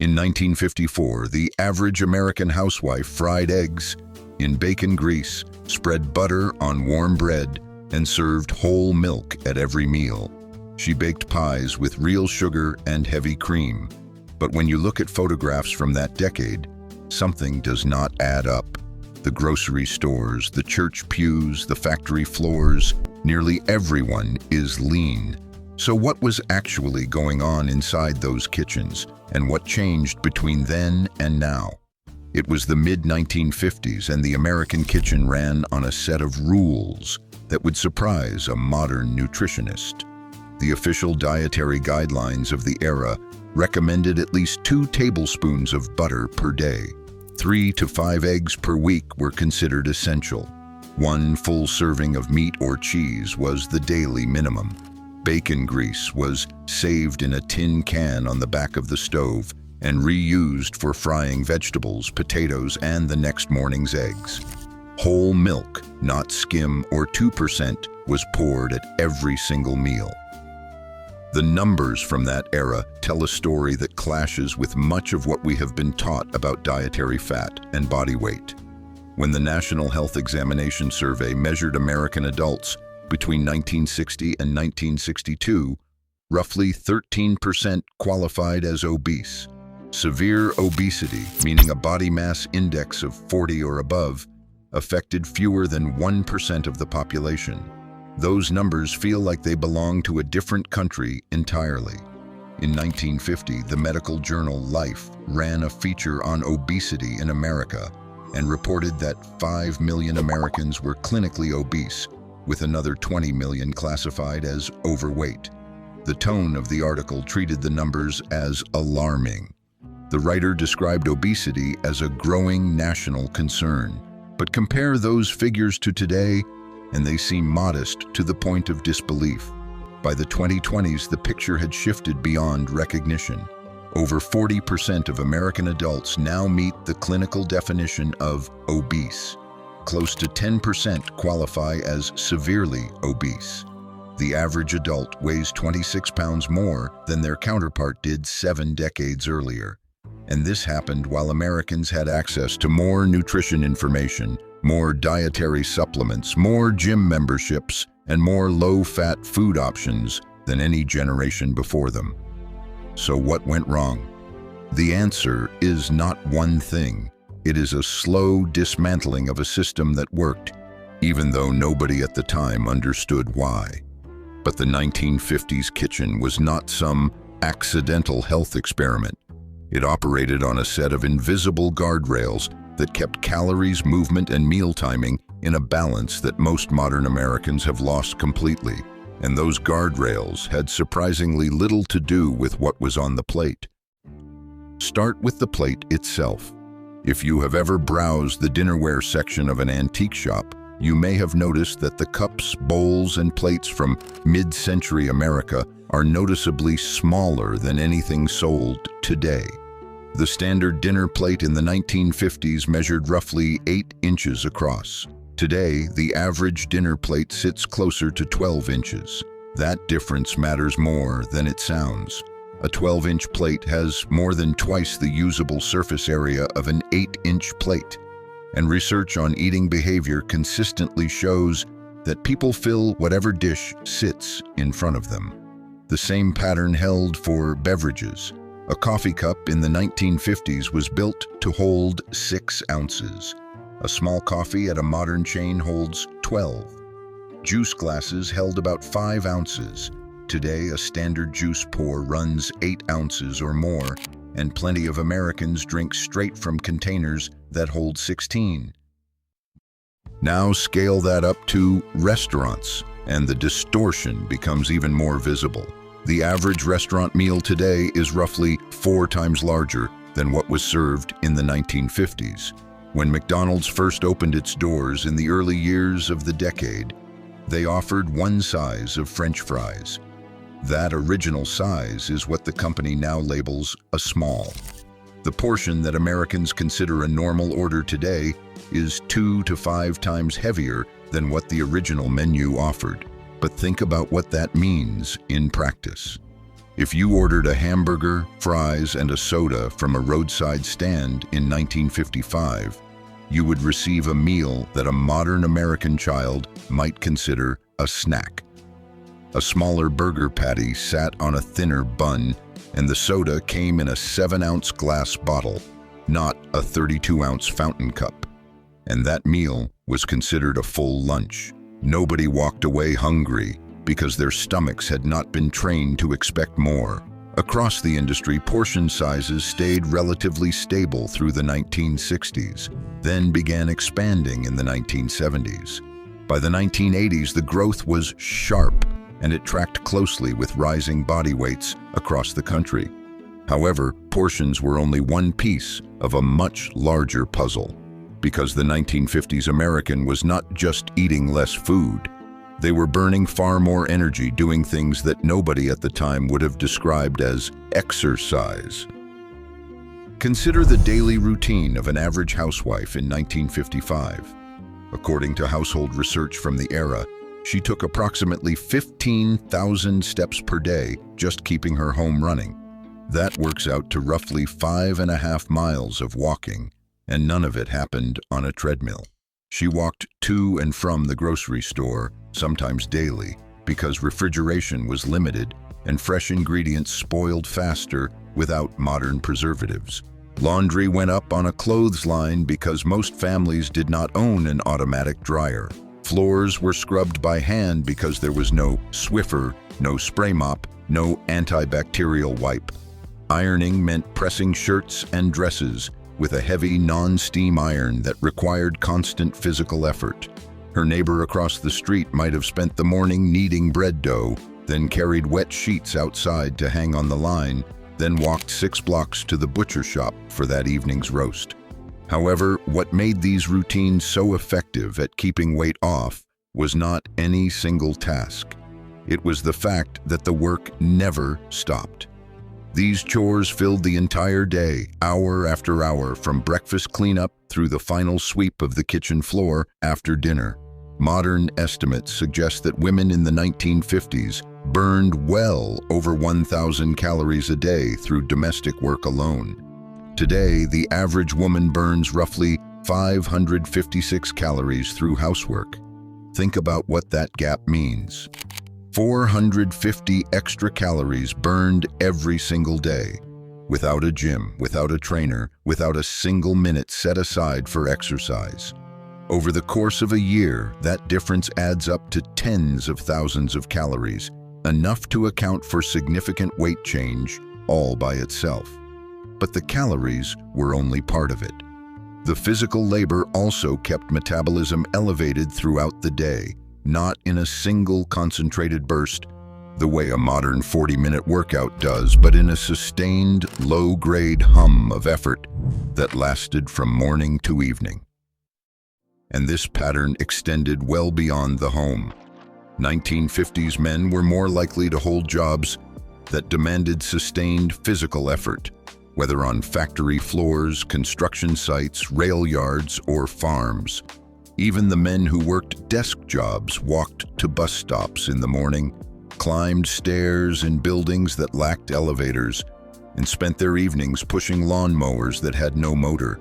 In 1954, the average American housewife fried eggs in bacon grease, spread butter on warm bread, and served whole milk at every meal. She baked pies with real sugar and heavy cream. But when you look at photographs from that decade, something does not add up. The grocery stores, the church pews, the factory floors, nearly everyone is lean. So what was actually going on inside those kitchens, and what changed between then and now? It was the mid-1950s, and the American kitchen ran on a set of rules that would surprise a modern nutritionist. The official dietary guidelines of the era recommended at least 2 tablespoons of butter per day. 3 to 5 eggs per week were considered essential. 1 full serving of meat or cheese was the daily minimum. Bacon grease was saved in a tin can on the back of the stove and reused for frying vegetables, potatoes, and the next morning's eggs. Whole milk, not skim or 2%, was poured at every single meal. The numbers from that era tell a story that clashes with much of what we have been taught about dietary fat and body weight. When the National Health Examination Survey measured American adults between 1960 and 1962, roughly 13% qualified as obese. Severe obesity, meaning a body mass index of 40 or above, affected fewer than 1% of the population. Those numbers feel like they belong to a different country entirely. In 1950, the medical journal Life ran a feature on obesity in America and reported that 5 million Americans were clinically obese, with another 20 million classified as overweight. The tone of the article treated the numbers as alarming. The writer described obesity as a growing national concern. But compare those figures to today, and they seem modest to the point of disbelief. By the 2020s, the picture had shifted beyond recognition. Over 40% of American adults now meet the clinical definition of obese. Close to 10% qualify as severely obese. The average adult weighs 26 pounds more than their counterpart did 7 decades earlier. And this happened while Americans had access to more nutrition information, more dietary supplements, more gym memberships, and more low-fat food options than any generation before them. So what went wrong? The answer is not one thing. It is a slow dismantling of a system that worked, even though nobody at the time understood why. But the 1950s kitchen was not some accidental health experiment. It operated on a set of invisible guardrails that kept calories, movement, and meal timing in a balance that most modern Americans have lost completely. And those guardrails had surprisingly little to do with what was on the plate. Start with the plate itself. If you have ever browsed the dinnerware section of an antique shop, you may have noticed that the cups, bowls, and plates from mid-century America are noticeably smaller than anything sold today. The standard dinner plate in the 1950s measured roughly 8 inches across. Today, the average dinner plate sits closer to 12 inches. That difference matters more than it sounds. A 12-inch plate has more than twice the usable surface area of an 8-inch plate. And research on eating behavior consistently shows that people fill whatever dish sits in front of them. The same pattern held for beverages. A coffee cup in the 1950s was built to hold 6 ounces. A small coffee at a modern chain holds 12. Juice glasses held about 5 ounces. Today, a standard juice pour runs 8 ounces or more, and plenty of Americans drink straight from containers that hold 16. Now scale that up to restaurants, and the distortion becomes even more visible. The average restaurant meal today is roughly 4 times larger than what was served in the 1950s. When McDonald's first opened its doors in the early years of the decade, they offered one size of French fries. That original size is what the company now labels a small. The portion that Americans consider a normal order today is 2 to 5 times heavier than what the original menu offered. But think about what that means in practice. If you ordered a hamburger, fries, and a soda from a roadside stand in 1955, you would receive a meal that a modern American child might consider a snack. A smaller burger patty sat on a thinner bun, and the soda came in a 7-ounce glass bottle, not a 32-ounce fountain cup. And that meal was considered a full lunch. Nobody walked away hungry because their stomachs had not been trained to expect more. Across the industry, portion sizes stayed relatively stable through the 1960s, then began expanding in the 1970s. By the 1980s, the growth was sharp, and it tracked closely with rising body weights across the country. However, portions were only one piece of a much larger puzzle, because the 1950s American was not just eating less food. They were burning far more energy doing things that nobody at the time would have described as exercise. Consider the daily routine of an average housewife in 1955. According to household research from the era, she took approximately 15,000 steps per day just keeping her home running. That works out to roughly 5.5 miles of walking, and none of it happened on a treadmill. She walked to and from the grocery store, sometimes daily, because refrigeration was limited and fresh ingredients spoiled faster without modern preservatives. Laundry went up on a clothesline because most families did not own an automatic dryer. Floors were scrubbed by hand because there was no Swiffer, no spray mop, no antibacterial wipe. Ironing meant pressing shirts and dresses with a heavy non-steam iron that required constant physical effort. Her neighbor across the street might have spent the morning kneading bread dough, then carried wet sheets outside to hang on the line, then walked 6 blocks to the butcher shop for that evening's roast. However, what made these routines so effective at keeping weight off was not any single task. It was the fact that the work never stopped. These chores filled the entire day, hour after hour, from breakfast cleanup through the final sweep of the kitchen floor after dinner. Modern estimates suggest that women in the 1950s burned well over 1,000 calories a day through domestic work alone. Today, the average woman burns roughly 556 calories through housework. Think about what that gap means. 450 extra calories burned every single day, without a gym, without a trainer, without a single minute set aside for exercise. Over the course of a year, that difference adds up to tens of thousands of calories, enough to account for significant weight change all by itself. But the calories were only part of it. The physical labor also kept metabolism elevated throughout the day, not in a single concentrated burst, the way a modern 40-minute workout does, but in a sustained, low-grade hum of effort that lasted from morning to evening. And this pattern extended well beyond the home. 1950s men were more likely to hold jobs that demanded sustained physical effort, whether on factory floors, construction sites, rail yards, or farms. Even the men who worked desk jobs walked to bus stops in the morning, climbed stairs in buildings that lacked elevators, and spent their evenings pushing lawnmowers that had no motor.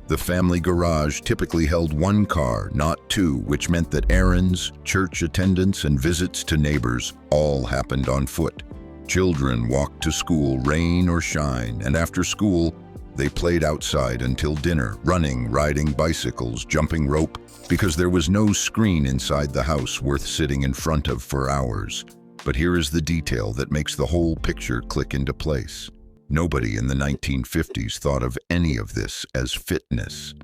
The family garage typically held one car, not two, which meant that errands, church attendance, and visits to neighbors all happened on foot. Children walked to school, rain or shine, and after school, they played outside until dinner, running, riding bicycles, jumping rope, because there was no screen inside the house worth sitting in front of for hours. But here is the detail that makes the whole picture click into place. Nobody in the 1950s thought of any of this as fitness.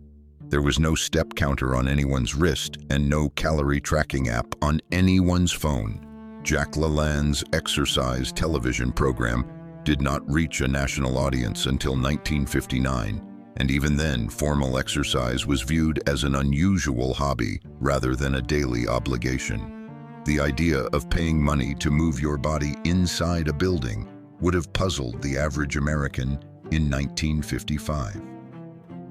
There was no step counter on anyone's wrist and no calorie tracking app on anyone's phone. Jack LaLanne's exercise television program did not reach a national audience until 1959, and even then, formal exercise was viewed as an unusual hobby rather than a daily obligation. The idea of paying money to move your body inside a building would have puzzled the average American in 1955.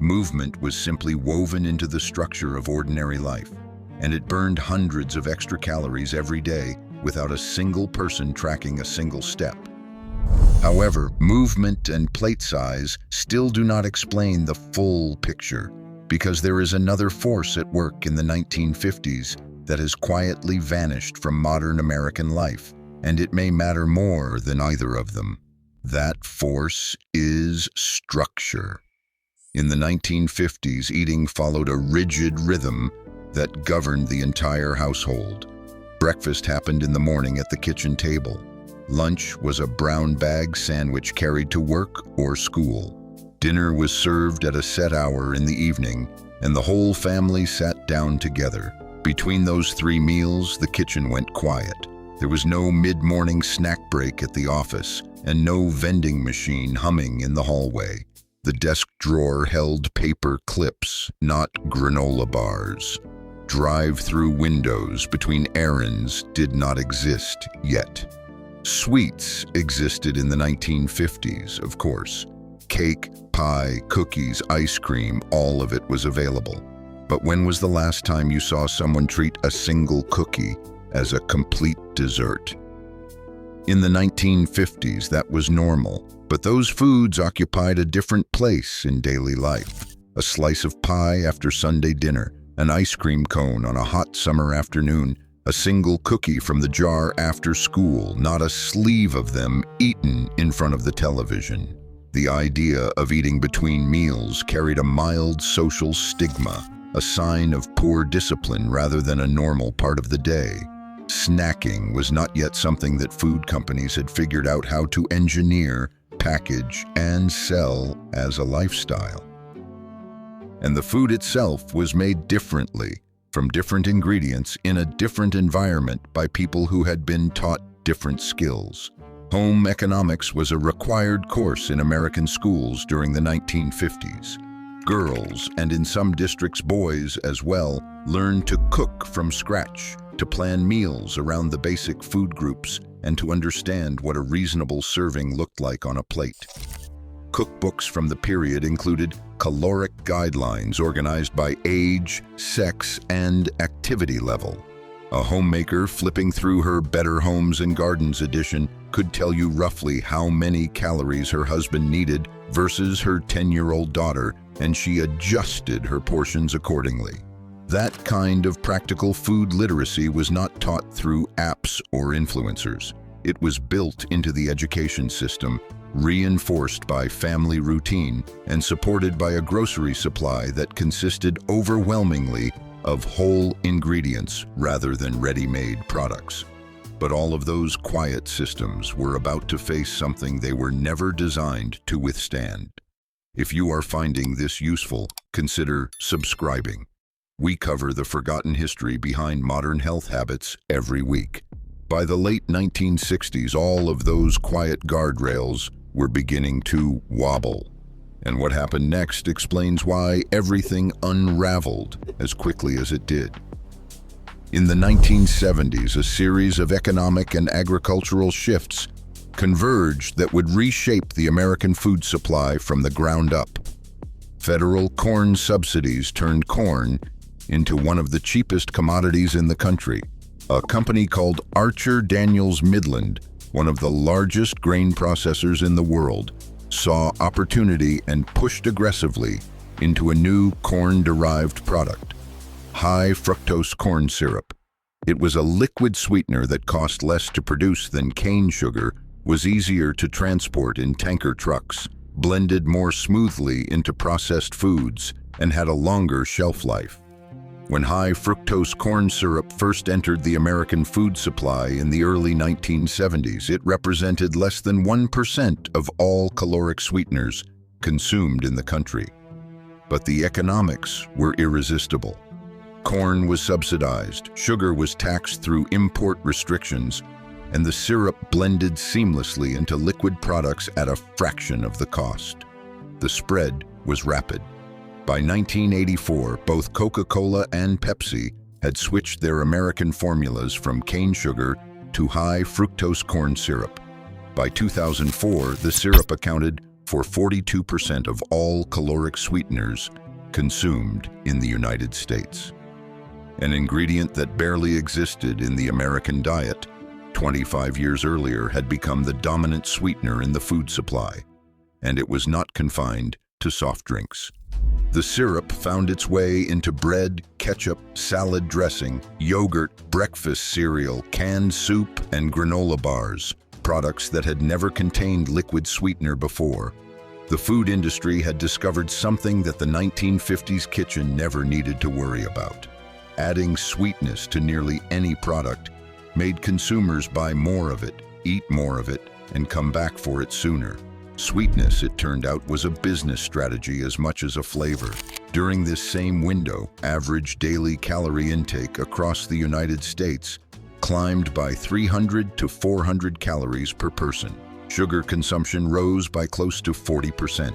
Movement was simply woven into the structure of ordinary life, and it burned hundreds of extra calories every day without a single person tracking a single step. However, movement and plate size still do not explain the full picture, because there is another force at work in the 1950s that has quietly vanished from modern American life, and it may matter more than either of them. That force is structure. In the 1950s, eating followed a rigid rhythm that governed the entire household. Breakfast happened in the morning at the kitchen table. Lunch was a brown bag sandwich carried to work or school. Dinner was served at a set hour in the evening, and the whole family sat down together. Between those 3 meals, the kitchen went quiet. There was no mid-morning snack break at the office, and no vending machine humming in the hallway. The desk drawer held paper clips, not granola bars. Drive-through windows between errands did not exist yet. Sweets existed in the 1950s, of course. Cake, pie, cookies, ice cream, all of it was available. But when was the last time you saw someone treat a single cookie as a complete dessert? In the 1950s, that was normal, but those foods occupied a different place in daily life. A slice of pie after Sunday dinner, an ice cream cone on a hot summer afternoon, a single cookie from the jar after school, not a sleeve of them eaten in front of the television. The idea of eating between meals carried a mild social stigma, a sign of poor discipline rather than a normal part of the day. Snacking was not yet something that food companies had figured out how to engineer, package, and sell as a lifestyle. And the food itself was made differently, from different ingredients in a different environment by people who had been taught different skills. Home economics was a required course in American schools during the 1950s. Girls, and in some districts boys as well, learned to cook from scratch, to plan meals around the basic food groups, and to understand what a reasonable serving looked like on a plate. Cookbooks from the period included caloric guidelines organized by age, sex, and activity level. A homemaker flipping through her Better Homes and Gardens edition could tell you roughly how many calories her husband needed versus her 10-year-old daughter, and she adjusted her portions accordingly. That kind of practical food literacy was not taught through apps or influencers. It was built into the education system, reinforced by family routine, and supported by a grocery supply that consisted overwhelmingly of whole ingredients rather than ready-made products. But all of those quiet systems were about to face something they were never designed to withstand. If you are finding this useful, consider subscribing. We cover the forgotten history behind modern health habits every week. By the late 1960s, all of those quiet guardrails were beginning to wobble. And what happened next explains why everything unraveled as quickly as it did. In the 1970s, a series of economic and agricultural shifts converged that would reshape the American food supply from the ground up. Federal corn subsidies turned corn into one of the cheapest commodities in the country. A company called Archer Daniels Midland, one of the largest grain processors in the world, saw opportunity and pushed aggressively into a new corn-derived product, high fructose corn syrup. It was a liquid sweetener that cost less to produce than cane sugar, was easier to transport in tanker trucks, blended more smoothly into processed foods, and had a longer shelf life. When high fructose corn syrup first entered the American food supply in the early 1970s, it represented less than 1% of all caloric sweeteners consumed in the country. But the economics were irresistible. Corn was subsidized, sugar was taxed through import restrictions, and the syrup blended seamlessly into liquid products at a fraction of the cost. The spread was rapid. By 1984, both Coca-Cola and Pepsi had switched their American formulas from cane sugar to high fructose corn syrup. By 2004, the syrup accounted for 42% of all caloric sweeteners consumed in the United States. An ingredient that barely existed in the American diet, 25 years earlier, had become the dominant sweetener in the food supply, and it was not confined to soft drinks. The syrup found its way into bread, ketchup, salad dressing, yogurt, breakfast cereal, canned soup, and granola bars, products that had never contained liquid sweetener before. The food industry had discovered something that the 1950s kitchen never needed to worry about. Adding sweetness to nearly any product made consumers buy more of it, eat more of it, and come back for it sooner. Sweetness, it turned out, was a business strategy as much as a flavor. During this same window, average daily calorie intake across the United States climbed by 300 to 400 calories per person. Sugar consumption rose by close to 40%.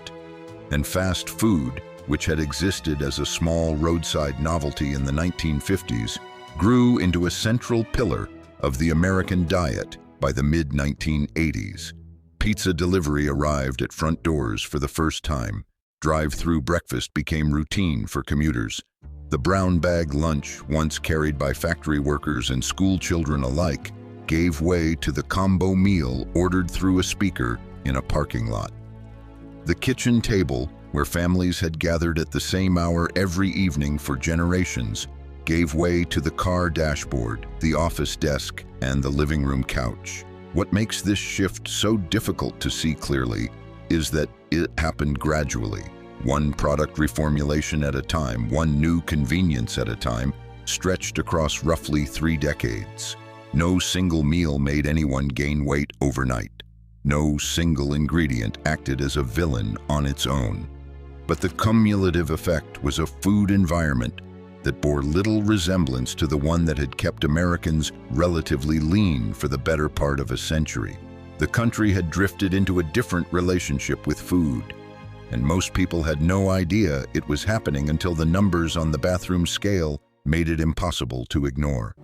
And fast food, which had existed as a small roadside novelty in the 1950s, grew into a central pillar of the American diet by the mid-1980s. Pizza delivery arrived at front doors for the first time. Drive-through breakfast became routine for commuters. The brown bag lunch, once carried by factory workers and school children alike, gave way to the combo meal ordered through a speaker in a parking lot. The kitchen table, where families had gathered at the same hour every evening for generations, gave way to the car dashboard, the office desk, and the living room couch. What makes this shift so difficult to see clearly is that it happened gradually, one product reformulation at a time, one new convenience at a time, stretched across roughly 3 decades. No single meal made anyone gain weight overnight. No single ingredient acted as a villain on its own. But the cumulative effect was a food environment that bore little resemblance to the one that had kept Americans relatively lean for the better part of a century. The country had drifted into a different relationship with food, and most people had no idea it was happening until the numbers on the bathroom scale made it impossible to ignore.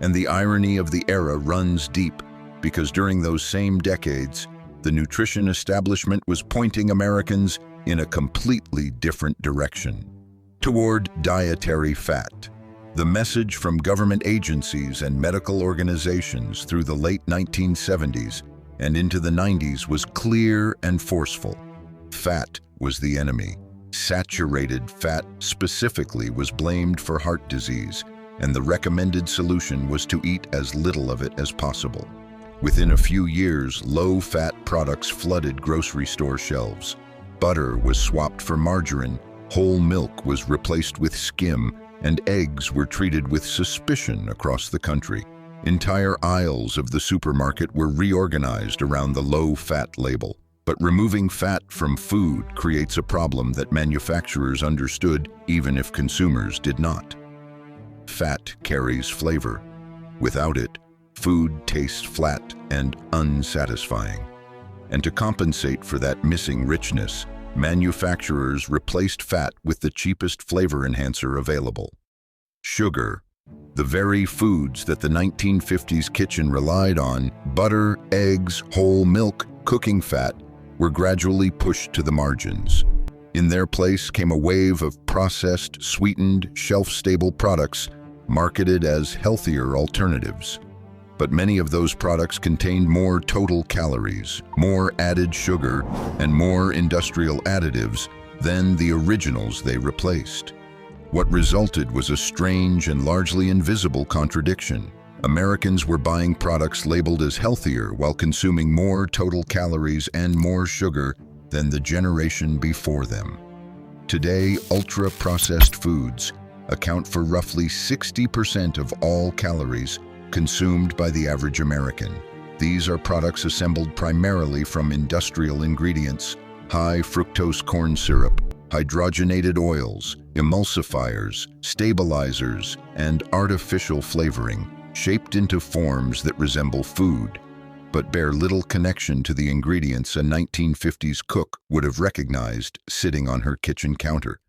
And the irony of the era runs deep, because during those same decades, the nutrition establishment was pointing Americans in a completely different direction, toward dietary fat. The message from government agencies and medical organizations through the late 1970s and into the 90s was clear and forceful. Fat was the enemy. Saturated fat specifically was blamed for heart disease, and the recommended solution was to eat as little of it as possible. Within a few years, low-fat products flooded grocery store shelves. Butter was swapped for margarine, whole milk was replaced with skim, and eggs were treated with suspicion across the country. Entire aisles of the supermarket were reorganized around the low-fat label. But removing fat from food creates a problem that manufacturers understood even if consumers did not. Fat carries flavor. Without it, food tastes flat and unsatisfying. And to compensate for that missing richness, manufacturers replaced fat with the cheapest flavor enhancer available: sugar. The very foods that the 1950s kitchen relied on, butter, eggs, whole milk, cooking fat, were gradually pushed to the margins. In their place came a wave of processed, sweetened, shelf-stable products marketed as healthier alternatives. But many of those products contained more total calories, more added sugar, and more industrial additives than the originals they replaced. What resulted was a strange and largely invisible contradiction. Americans were buying products labeled as healthier while consuming more total calories and more sugar than the generation before them. Today, ultra-processed foods account for roughly 60% of all calories consumed by the average American. These are products assembled primarily from industrial ingredients: high fructose corn syrup, hydrogenated oils, emulsifiers, stabilizers, and artificial flavoring, shaped into forms that resemble food, but bear little connection to the ingredients a 1950s cook would have recognized sitting on her kitchen counter.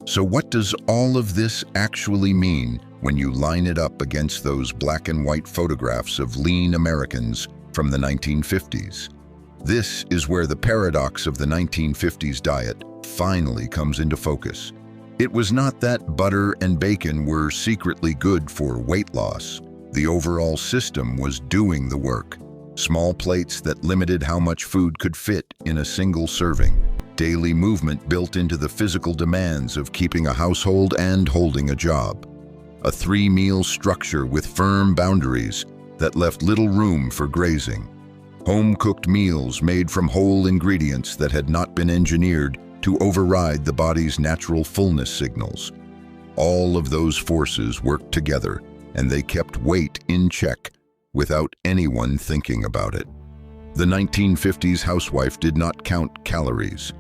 So what does all of this actually mean when you line it up against those black and white photographs of lean Americans from the 1950s? This is where the paradox of the 1950s diet finally comes into focus. It was not that butter and bacon were secretly good for weight loss. The overall system was doing the work. Small plates that limited how much food could fit in a single serving. Daily movement built into the physical demands of keeping a household and holding a job. A 3-meal structure with firm boundaries that left little room for grazing. Home-cooked meals made from whole ingredients that had not been engineered to override the body's natural fullness signals. All of those forces worked together, and they kept weight in check without anyone thinking about it. The 1950s housewife did not count calories.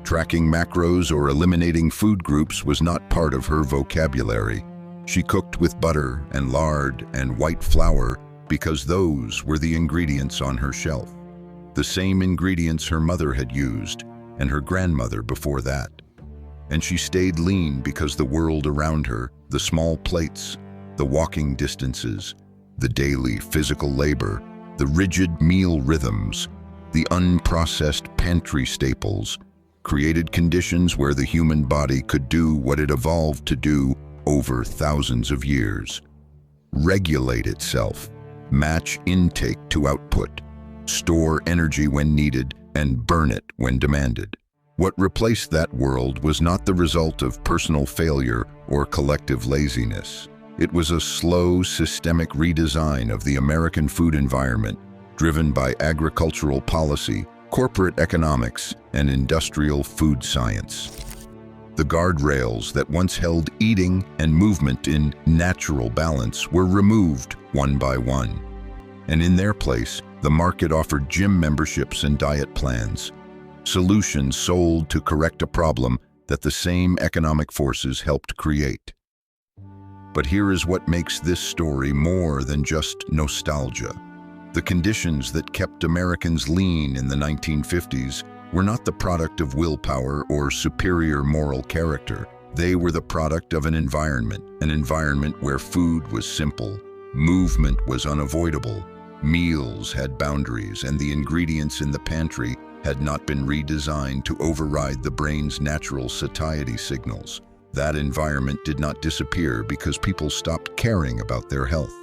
Tracking macros or eliminating food groups was not part of her vocabulary. She cooked with butter and lard and white flour because those were the ingredients on her shelf. The same ingredients her mother had used and her grandmother before that. And she stayed lean because the world around her, the small plates, the walking distances, the daily physical labor, the rigid meal rhythms, the unprocessed pantry staples, created conditions where the human body could do what it evolved to do over thousands of years. Regulate itself, match intake to output, store energy when needed, and burn it when demanded. What replaced that world was not the result of personal failure or collective laziness. It was a slow, systemic redesign of the American food environment, driven by agricultural policy, corporate economics, and industrial food science. The guardrails that once held eating and movement in natural balance were removed one by one. And in their place, the market offered gym memberships and diet plans, solutions sold to correct a problem that the same economic forces helped create. But here is what makes this story more than just nostalgia. The conditions that kept Americans lean in the 1950s were not the product of willpower or superior moral character. They were the product of an environment where food was simple, movement was unavoidable, meals had boundaries, and the ingredients in the pantry had not been redesigned to override the brain's natural satiety signals. That environment did not disappear because people stopped caring about their health.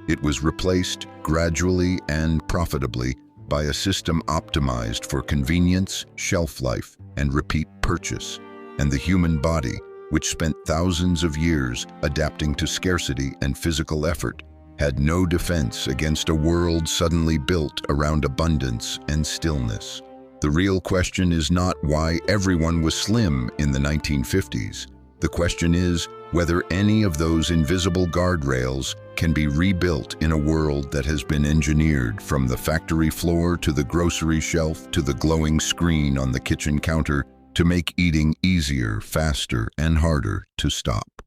It was replaced gradually and profitably by a system optimized for convenience, shelf life, and repeat purchase. And the human body, which spent thousands of years adapting to scarcity and physical effort, had no defense against a world suddenly built around abundance and stillness. The real question is not why everyone was slim in the 1950s. The question is whether any of those invisible guardrails can be rebuilt in a world that has been engineered from the factory floor to the grocery shelf to the glowing screen on the kitchen counter to make eating easier, faster, and harder to stop.